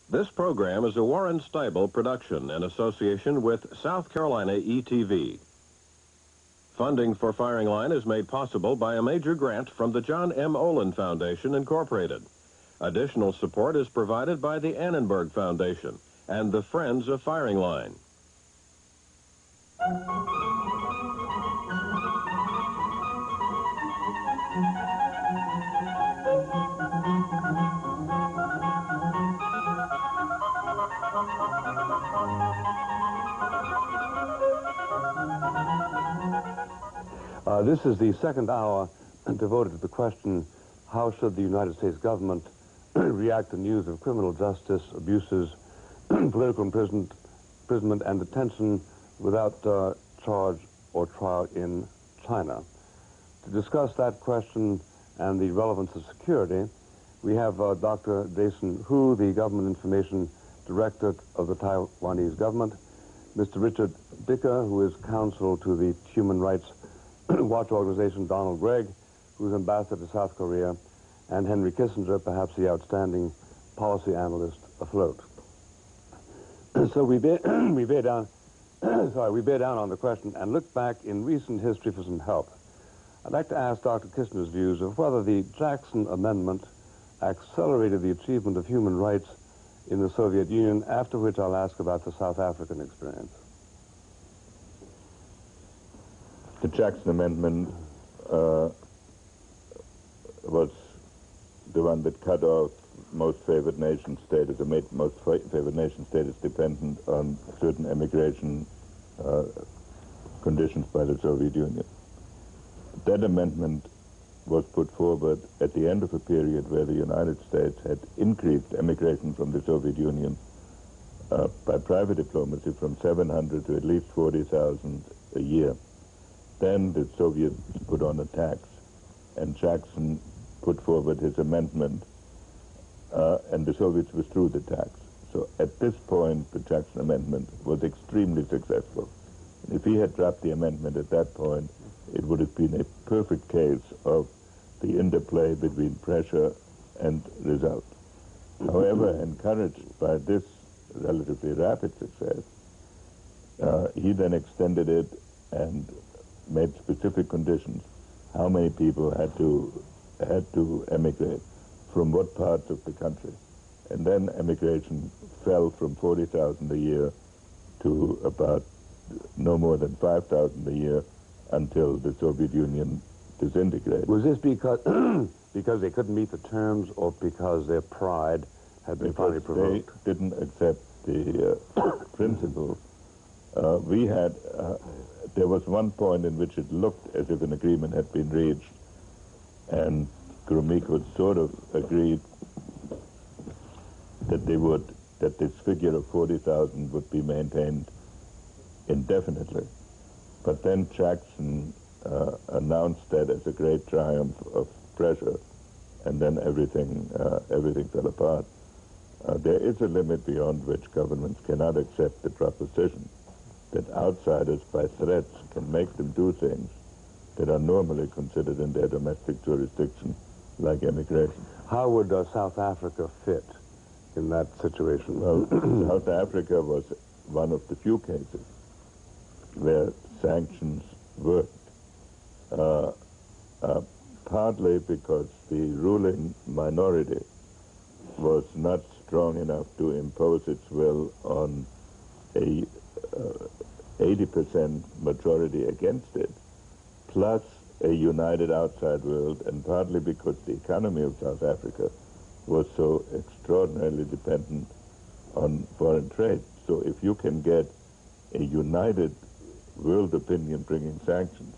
This program is a Warren Steibel production in association with South Carolina ETV. Funding for Firing Line is made possible by a major grant from the John M. Olin Foundation, Incorporated. Additional support is provided by the Annenberg Foundation and the Friends of Firing Line. This is the second hour devoted to the question, how should the United States government react to news of criminal justice abuses, political imprisonment, and detention without charge or trial in China? To discuss that question and the relevance of security, we have Dr. Jason Hu, the Government Information Director of the Taiwanese government, Mr. Richard Dicker, who is counsel to the Human Rights Watch organization, Donald Gregg, who's ambassador to South Korea, and Henry Kissinger, perhaps the outstanding policy analyst afloat. So we bear down on the question and look back in recent history for some help. I'd like to ask Dr. Kissinger's views of whether the Jackson Amendment accelerated the achievement of human rights in the Soviet Union, after which I'll ask about the South African experience. The Jackson Amendment was the one that cut off most favored nation status, or made most favored nation status dependent on certain immigration conditions by the Soviet Union. That amendment was put forward at the end of a period where the United States had increased immigration from the Soviet Union by private diplomacy from 700 to at least 40,000 a year. Then the Soviets put on a tax, and Jackson put forward his amendment, and the Soviets withdrew the tax. So at this point, the Jackson Amendment was extremely successful. And if he had dropped the amendment at that point, it would have been a perfect case of the interplay between pressure and result. However, encouraged by this relatively rapid success, he then extended it and made specific conditions how many people had to emigrate from what parts of the country. And then emigration fell from 40,000 a year to about no more than 5,000 a year until the Soviet Union disintegrated. Was this because because they couldn't meet the terms, or because their pride had been finally provoked? They didn't accept the principle. There was one point in which it looked as if an agreement had been reached, and Gromyko sort of agreed that this figure of 40,000 would be maintained indefinitely. But then Jackson announced that as a great triumph of pressure, and then everything fell apart. There is a limit beyond which governments cannot accept the proposition that outsiders, by threats, can make them do things that are normally considered in their domestic jurisdiction, like emigration. How would South Africa fit in that situation? Well, South Africa was one of the few cases where sanctions worked, partly because the ruling minority was not strong enough to impose its will on a 80% majority against it, plus a united outside world, and partly because the economy of South Africa was so extraordinarily dependent on foreign trade. So if you can get a united world opinion bringing sanctions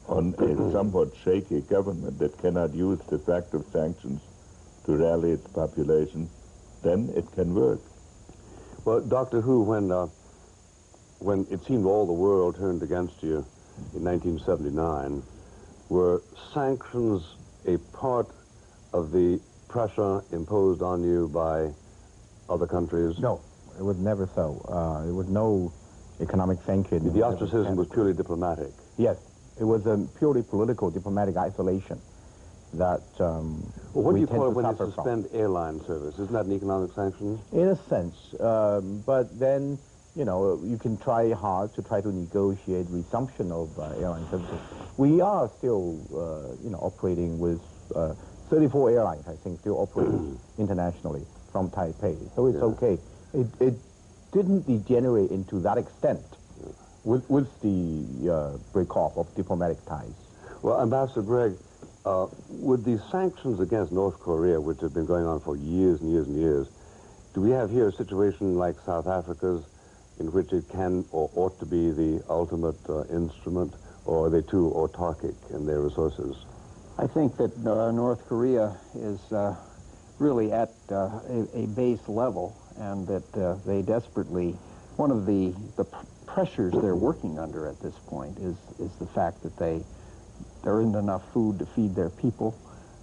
on a somewhat shaky government that cannot use the fact of sanctions to rally its population, then it can work. Well, Dr. Hu, when it seemed all the world turned against you in 1979, were sanctions a part of the pressure imposed on you by other countries? No, it was never so. There was no economic sanction. The ostracism was purely diplomatic? Yes, it was a purely political, diplomatic isolation. that Well, what do we you tend call it to when you suffer from. suspend airline service? Isn't that an economic sanction? In a sense, but then, you know, you can try hard to try to negotiate resumption of airline services. We are still, you know, operating with 34 airlines, I think, still operating internationally from Taipei. So it's okay. It didn't degenerate into that extent with the break-off of diplomatic ties. Well, Ambassador Gregg, with these sanctions against North Korea, which have been going on for years and years and years, do we have here a situation like South Africa's in which it can or ought to be the ultimate instrument, or are they too autarkic in their resources? I think that North Korea is really at a base level, and that they desperately, one of the pressures they're working under at this point is the fact that there isn't enough food to feed their people.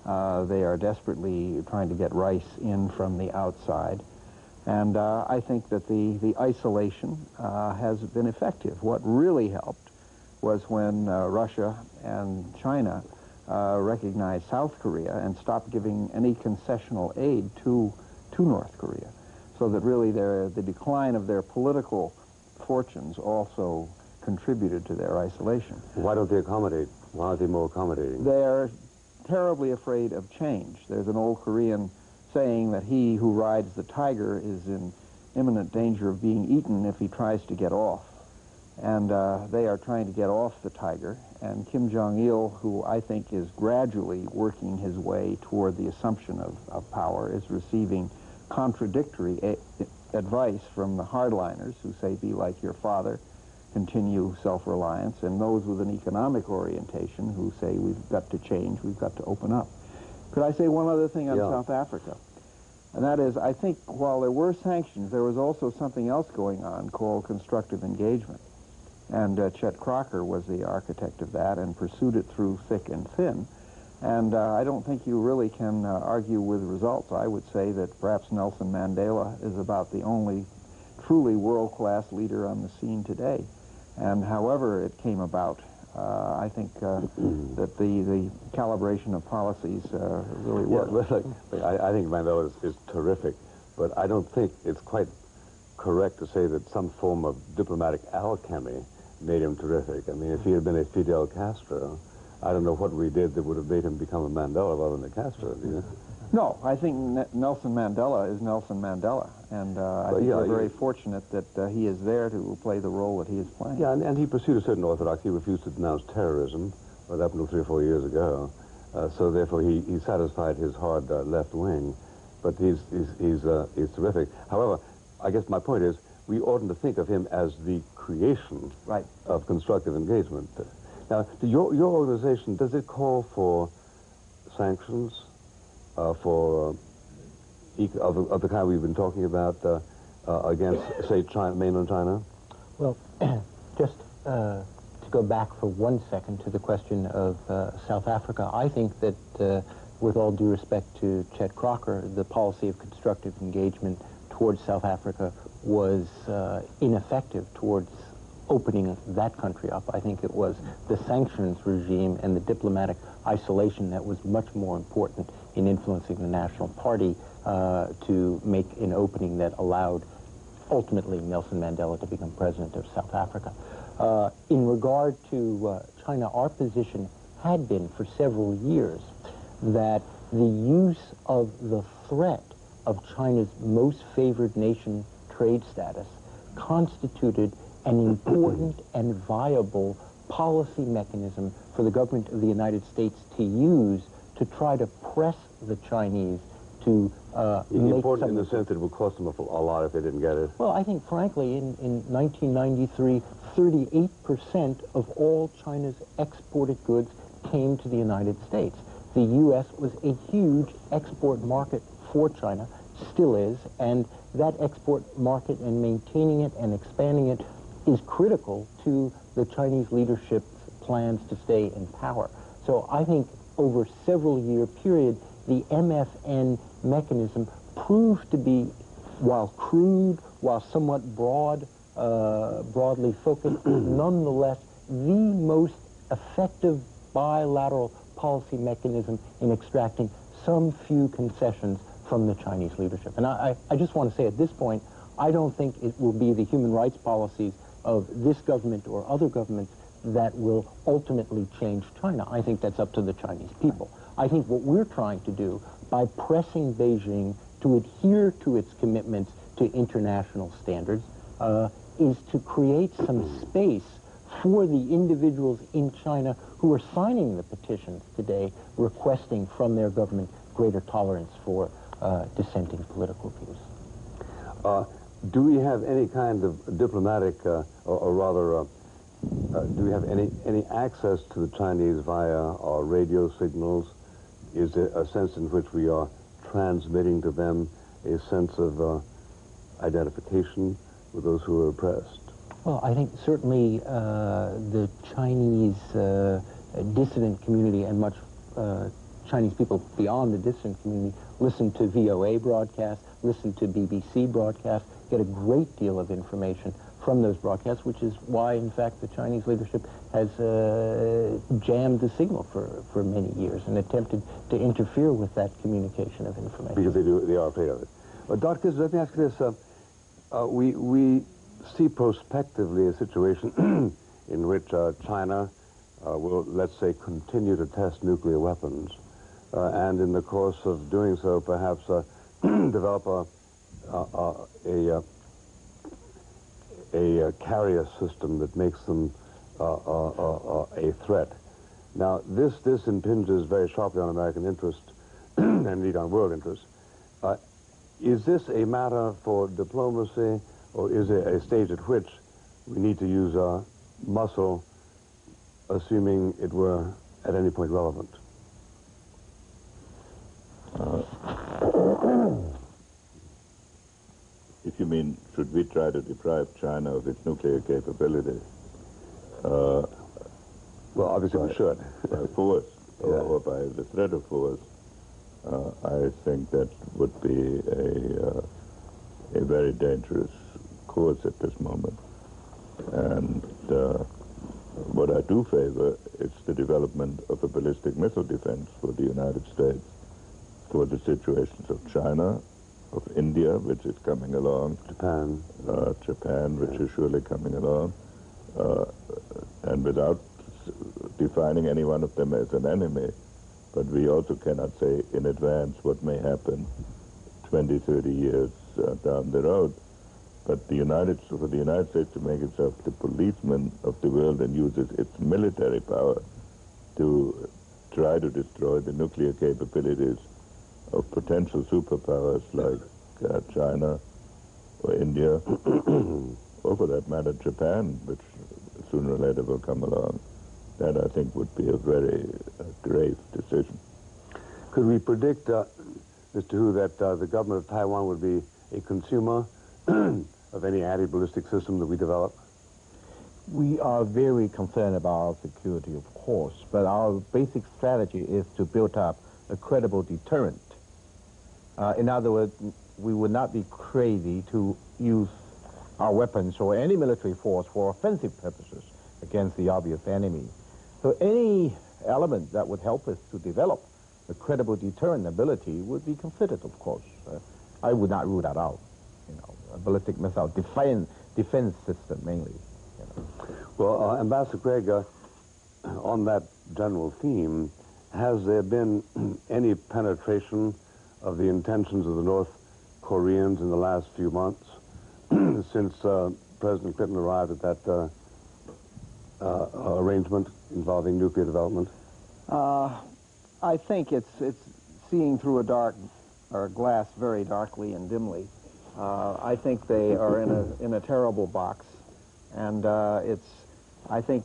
They are desperately trying to get rice in from the outside. And I think that the isolation has been effective. What really helped was when Russia and China recognized South Korea and stopped giving any concessional aid to North Korea. So that really the decline of their political fortunes also contributed to their isolation. Why don't they accommodate? Why aren't they more accommodating? They're terribly afraid of change. There's an old Korean saying that he who rides the tiger is in imminent danger of being eaten if he tries to get off. And they are trying to get off the tiger. And Kim Jong-il, who I think is gradually working his way toward the assumption of power, is receiving contradictory advice from the hardliners who say, be like your father, continue self-reliance, and those with an economic orientation who say, we've got to change, we've got to open up. Could I say one other thing on South Africa? And that is, I think while there were sanctions, there was also something else going on called constructive engagement. And Chet Crocker was the architect of that and pursued it through thick and thin. And I don't think you really can argue with results. I would say that perhaps Nelson Mandela is about the only truly world-class leader on the scene today. And however it came about, I think that the calibration of policies really worked. I think Mandela is terrific, but I don't think it's quite correct to say that some form of diplomatic alchemy made him terrific. I mean, if he had been a Fidel Castro, I don't know what we did that would have made him become a Mandela rather than a Castro, do you? No, I think Nelson Mandela is Nelson Mandela, and I think we're very fortunate that he is there to play the role that he is playing. Yeah, and he pursued a certain orthodoxy. He refused to denounce terrorism, well, that happened 3 or 4 years ago. So therefore, he satisfied his hard left wing, but he's terrific. However, I guess my point is, we oughtn't to think of him as the creation of constructive engagement. Now, your organization, does it call for sanctions of the kind we've been talking about against, say, mainland China? Well, just to go back for 1 second to the question of South Africa, I think that, with all due respect to Chet Crocker, the policy of constructive engagement towards South Africa was ineffective towards opening that country up. I think it was the sanctions regime and the diplomatic isolation that was much more important in influencing the National Party to make an opening that allowed ultimately Nelson Mandela to become president of South Africa. In regard to China, our position had been for several years that the use of the threat of China's most favored nation trade status constituted an important and viable policy mechanism for the government of the United States to use to try to press the Chinese to make important in the sense that it would cost them a lot if they didn't get it. Well, I think, frankly, in 1993, 38% of all China's exported goods came to the United States. The U.S. was a huge export market for China, still is, and that export market and maintaining it and expanding it is critical to the Chinese leadership's plans to stay in power. So I think over several year period, the MFN mechanism proved to be, while crude, while somewhat broadly focused, nonetheless the most effective bilateral policy mechanism in extracting some few concessions from the Chinese leadership. And I just want to say at this point, I don't think it will be the human rights policies of this government or other governments that will ultimately change China. I think that's up to the Chinese people. I think what we're trying to do by pressing Beijing to adhere to its commitments to international standards is to create some space for the individuals in China who are signing the petitions today requesting from their government greater tolerance for dissenting political views. Do we have any kind of diplomatic, or rather, do we have any access to the Chinese via our radio signals? Is there a sense in which we are transmitting to them a sense of identification with those who are oppressed? Well, I think certainly the Chinese dissident community and much Chinese people beyond the dissident community listen to VOA broadcasts, listen to BBC broadcasts, get a great deal of information from those broadcasts, which is why, in fact, the Chinese leadership has jammed the signal for many years and attempted to interfere with that communication of information. Because they are afraid of it. Dr. Kiss, let me ask you this. We see prospectively a situation in which China will, let's say, continue to test nuclear weapons, and in the course of doing so, perhaps develop a carrier system that makes them a threat. Now, this impinges very sharply on American interest and indeed on world interest. Is this a matter for diplomacy, or is it a stage at which we need to use muscle, assuming it were at any point relevant? If you mean, should we try to deprive China of its nuclear capability? Well, obviously we should. By force, or by the threat of force, I think that would be a very dangerous course at this moment. And what I do favor is the development of a ballistic missile defense for the United States, for the situations of China, of India, which is coming along, Japan, which is surely coming along, and without defining any one of them as an enemy. But we also cannot say in advance what may happen 20, 30 years down the road. But for the United States to make itself the policeman of the world and uses its military power to try to destroy the nuclear capabilities of potential superpowers like China or India, or for that matter Japan, which sooner or later will come along, that I think would be a very grave decision. Could we predict, Mr. Hu, that the government of Taiwan would be a consumer of any anti-ballistic system that we develop? We are very concerned about our security, of course, but our basic strategy is to build up a credible deterrent. In other words, we would not be crazy to use our weapons or any military force for offensive purposes against the obvious enemy. So any element that would help us to develop a credible deterrent ability would be considered, of course. I would not rule that out. You know, a ballistic missile defense system mainly. You know. Well, Ambassador Craig, on that general theme, has there been any penetration of the intentions of the North Koreans in the last few months since President Clinton arrived at that arrangement involving nuclear development? I think it's seeing through a glass very darkly and dimly. I think they are in a terrible box, and it's, I think,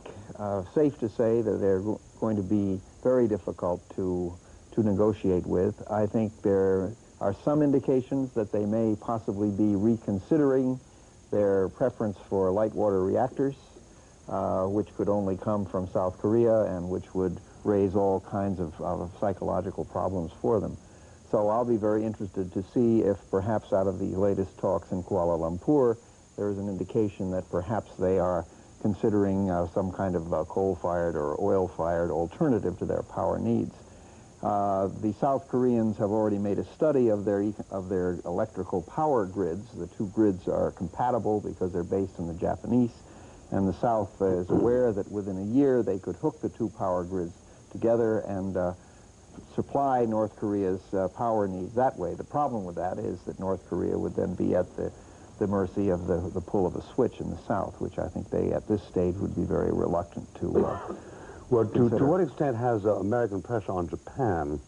safe to say that they're going to be very difficult to negotiate with. I think there are some indications that they may possibly be reconsidering their preference for light water reactors, which could only come from South Korea and which would raise all kinds of psychological problems for them. So I'll be very interested to see if perhaps out of the latest talks in Kuala Lumpur, there is an indication that perhaps they are considering some kind of coal-fired or oil-fired alternative to their power needs. The South Koreans have already made a study of their electrical power grids. The two grids are compatible because they're based on the Japanese, and the South is aware that within a year they could hook the two power grids together and supply North Korea's power needs that way. The problem with that is that North Korea would then be at the mercy of the pull of a switch in the South, which I think they, at this stage, would be very reluctant to Well, to what extent has American pressure on Japan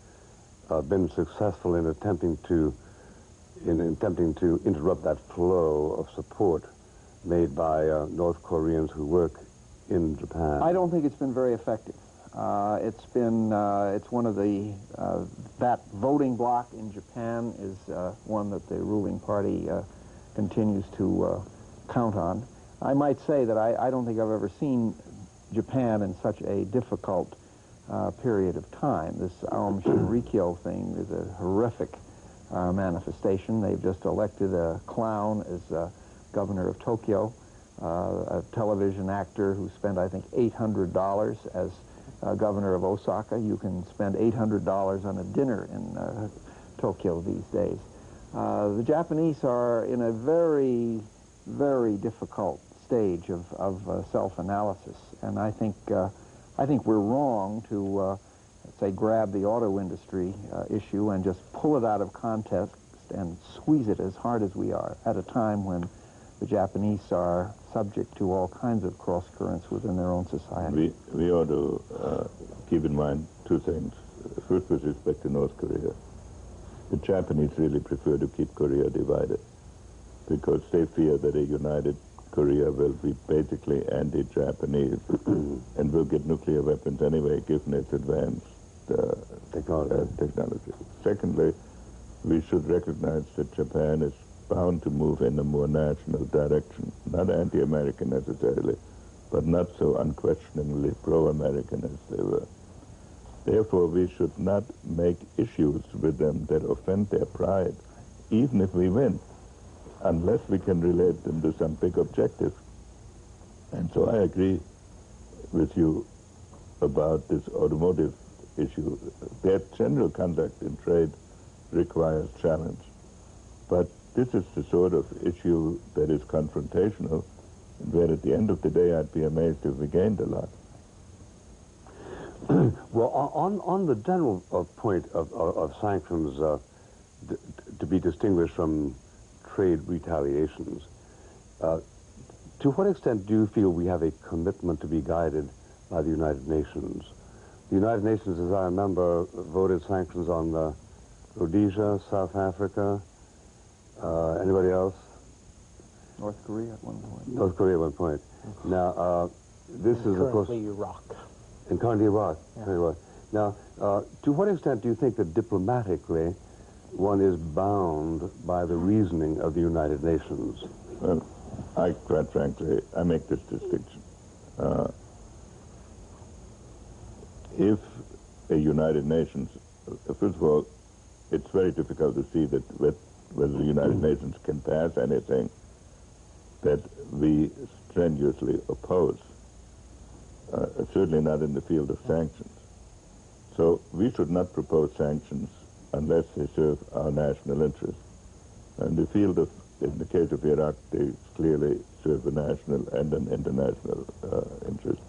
been successful in attempting to interrupt that flow of support made by North Koreans who work in Japan? I don't think it's been very effective. It's one of the, that voting bloc in Japan is one that the ruling party continues to count on. I might say that I don't think I've ever seen Japan in such a difficult period of time. This Aum Shinrikyo thing is a horrific manifestation. They've just elected a clown as governor of Tokyo, a television actor who spent, I think, $800 as governor of Osaka. You can spend $800 on a dinner in Tokyo these days. The Japanese are in a very, very difficult stage of self-analysis, and I think we're wrong to say grab the auto industry issue and just pull it out of context and squeeze it as hard as we are at a time when the Japanese are subject to all kinds of cross currents within their own society. We ought to keep in mind two things. First, with respect to North Korea, the Japanese really prefer to keep Korea divided because they fear that a united Korea will be basically anti-Japanese and will get nuclear weapons anyway, given its advanced technology. Secondly, we should recognize that Japan is bound to move in a more national direction, not anti-American necessarily, but not so unquestioningly pro-American as they were. Therefore, we should not make issues with them that offend their pride, even if we win, unless we can relate them to some big objective. And so I agree with you about this automotive issue. Their general conduct in trade requires challenge. But this is the sort of issue that is confrontational, where at the end of the day I'd be amazed if we gained a lot. Well, on the general point of sanctions to be distinguished from trade retaliations, to what extent do you feel we have a commitment to be guided by the United Nations? The United Nations, as I remember, voted sanctions on Rhodesia, South Africa. Anybody else? North Korea at one point. North Korea at one point. Now, this is, of course... Currently Iraq. And currently Iraq. Yeah. Very well. Now, to what extent do you think that diplomatically one is bound by the reasoning of the United Nations? Well, quite frankly, I make this distinction. If a United Nations, first of all, it's very difficult to see that whether the United Nations can pass anything that we strenuously oppose, certainly not in the field of sanctions. So we should not propose sanctions unless they serve our national interest. And the field of, in the case of Iraq, they clearly serve a national and an international interest.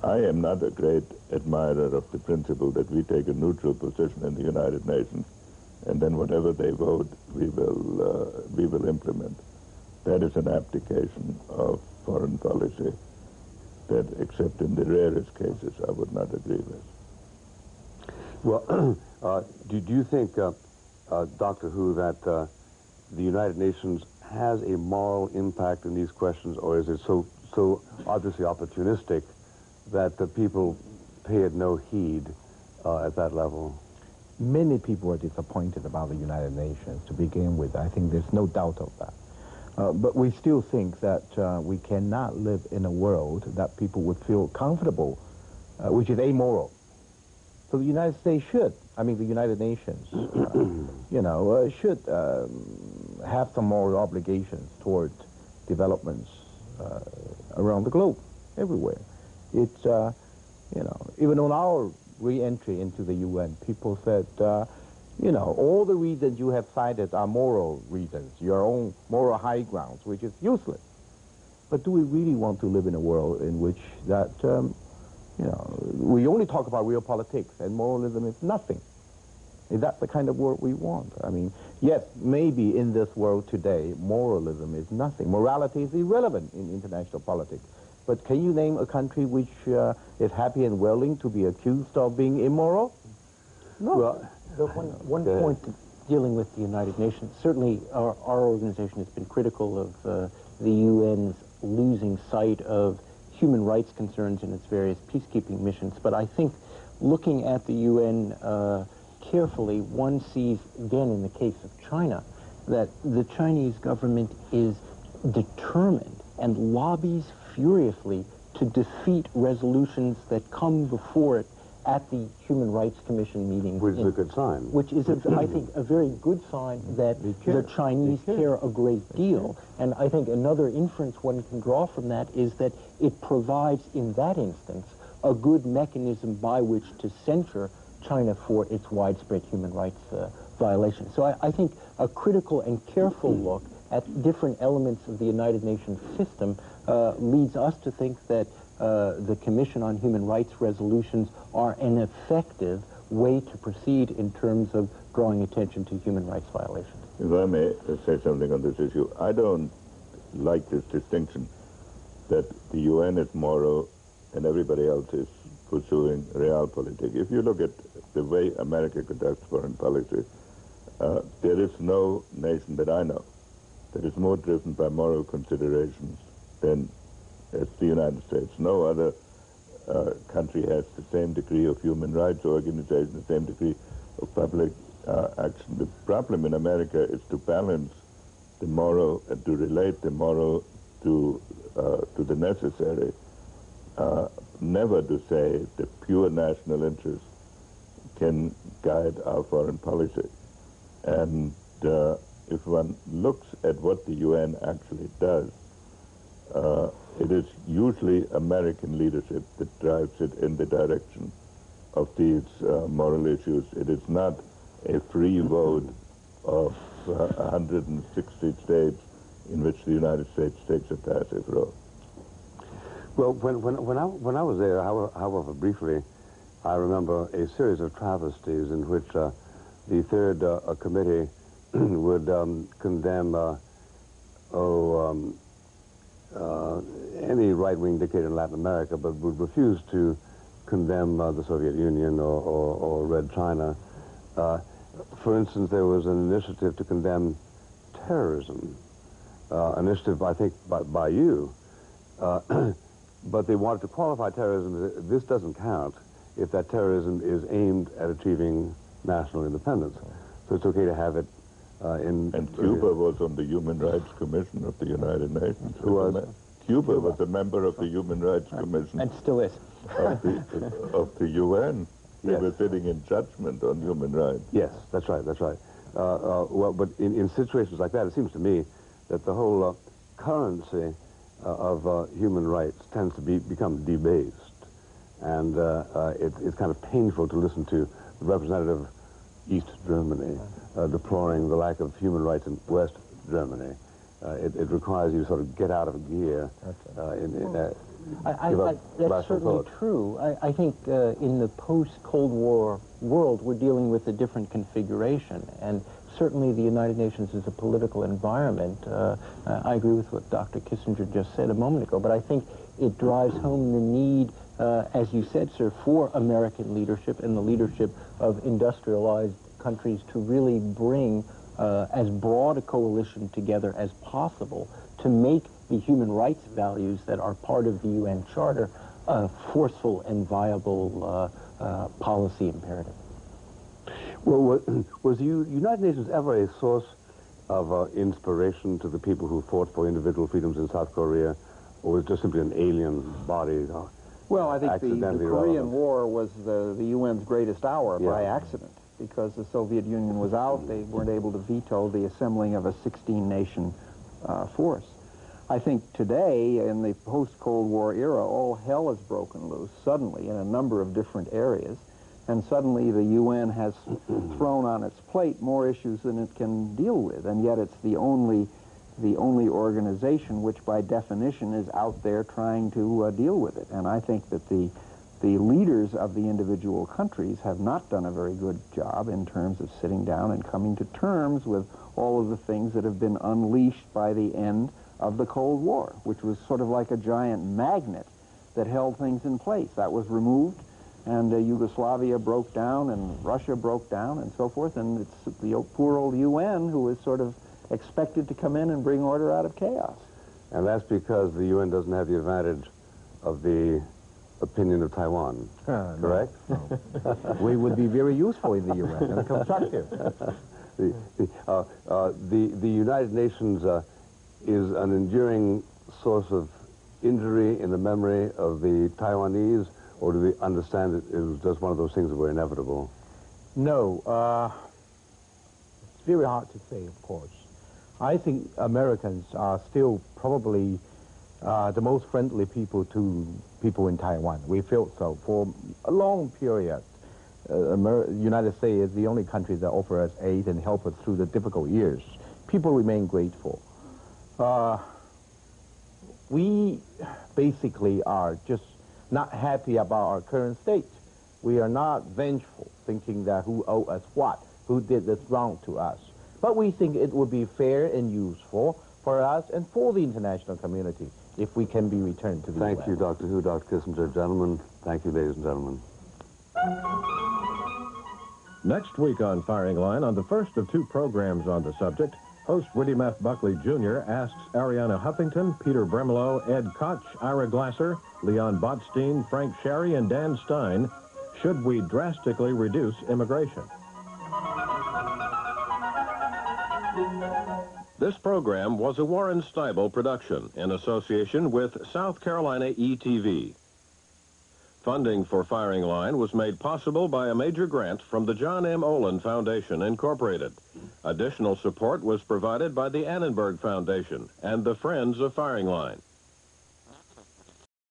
I am not a great admirer of the principle that we take a neutral position in the United Nations, and then whatever they vote, we will implement. That is an abdication of foreign policy that, except in the rarest cases, I would not agree with. Well, do you think, Dr. Hu, that the United Nations has a moral impact in these questions, or is it so obviously opportunistic that the people pay it no heed at that level? Many people are disappointed about the United Nations to begin with. I think there's no doubt of that. But we still think that we cannot live in a world that people would feel comfortable, which is amoral. So the United States should, the United Nations, should have some moral obligations toward developments around the globe. everywhere. It's, you know, even on our re-entry into the UN, people said, you know, all the reasons you have cited are moral reasons, your own moral high grounds, which is useless. But do we really want to live in a world in which that, you know, we only talk about real politics and moralism is nothing? Is that the kind of world we want? I mean, yes, maybe in this world today, moralism is nothing. Morality is irrelevant in international politics. But can you name a country which is happy and willing to be accused of being immoral? No. Well, one point dealing with the United Nations, certainly our organization has been critical of the UN's losing sight of human rights concerns in its various peacekeeping missions. But I think looking at the UN carefully, one sees, again in the case of China, that the Chinese government is determined and lobbies furiously to defeat resolutions that come before it at the Human Rights Commission meeting. Which is a good sign. Which is, I think, a very good sign that the Chinese care a great deal. And I think another inference one can draw from that is that it provides, in that instance, a good mechanism by which to censure China for its widespread human rights violations. So I think a critical and careful look at different elements of the United Nations system leads us to think that the Commission on Human Rights resolutions are an effective way to proceed in terms of drawing attention to human rights violations. If I may say something on this issue, I don't like this distinction that the UN is moral and everybody else is pursuing realpolitik. If you look at the way America conducts foreign policy, there is no nation that I know that is more driven by moral considerations than as the United States. No other country has the same degree of human rights organization, the same degree of public action. The problem in America is to balance the moral and to relate the moral to the necessary. Never to say the pure national interest can guide our foreign policy. And if one looks at what the UN actually does, it is usually American leadership that drives it in the direction of these moral issues. It is not a free vote of 160 states in which the United States takes a passive role. Well, when I was there, however briefly, I remember a series of travesties in which the Third Committee would condemn any right-wing dictator in Latin America, but would refuse to condemn the Soviet Union or Red China. For instance, there was an initiative to condemn terrorism, initiative, I think, by you. But they wanted to qualify terrorism. This doesn't count if that terrorism is aimed at achieving national independence. So it's okay to have it in... And Cuba was on the Human Rights Commission of the United Nations. Who was? Cuba was a member of the Human Rights Commission. And still is. Of the UN. They Yes. were sitting in judgment on human rights. Yes, that's right, that's right. Well, but in situations like that, it seems to me that the whole currency of human rights tends to become debased. And it's kind of painful to listen to the representative of East Germany deploring the lack of human rights in West Germany. It requires you to sort of get out of gear. That's certainly true. I think in the post-Cold War world, we're dealing with a different configuration. And certainly the United Nations is a political environment. I agree with what Dr. Kissinger just said a moment ago, but I think it drives home the need, as you said, sir, for American leadership and the leadership of industrialized countries to really bring as broad a coalition together as possible to make the human rights values that are part of the UN Charter a forceful and viable policy imperative. Well, was the United Nations ever a source of inspiration to the people who fought for individual freedoms in South Korea, or was it just simply an alien body? Well, I think the Accidentally Korean relevant. War was the UN's greatest hour Yeah. by accident, because the Soviet Union was out. They weren't able to veto the assembling of a 16-nation force. I think today, in the post-Cold War era, all hell has broken loose suddenly in a number of different areas, and suddenly the UN has thrown on its plate more issues than it can deal with, and yet it's the only organization which, by definition, is out there trying to deal with it. And I think that the leaders of the individual countries have not done a very good job in terms of sitting down and coming to terms with all of the things that have been unleashed by the end of the Cold War, which was sort of like a giant magnet that held things in place. That was removed, and Yugoslavia broke down, and Russia broke down, and so forth, and it's the poor old UN who is sort of expected to come in and bring order out of chaos. And that's because the UN doesn't have the advantage of the opinion of Taiwan, correct? No. We would be very useful in the UN and constructive. The United Nations is an enduring source of injury in the memory of the Taiwanese, or do we understand it was just one of those things that were inevitable? No, it's very hard to say, of course. I think Americans are still probably the most friendly people to people in Taiwan. We felt so for a long period. United States is the only country that offers us aid and help us through the difficult years. People remain grateful. We basically are just not happy about our current state. We are not vengeful, thinking that who owe us what, who did this wrong to us. But we think it would be fair and useful for us and for the international community if we can be returned to the Thank UN. you, Dr. Hu, Dr. Kissinger. Gentlemen, thank you, ladies and gentlemen. Next week on Firing Line, on the first of two programs on the subject, host William F. Buckley Jr. asks Ariana Huffington, Peter Bremelo, Ed Koch, Ira Glasser, Leon Botstein, Frank Sherry, and Dan Stein, should we drastically reduce immigration? This program was a Warren Steibel production in association with South Carolina ETV. Funding for Firing Line was made possible by a major grant from the John M. Olin Foundation, Incorporated. Additional support was provided by the Annenberg Foundation and the Friends of Firing Line.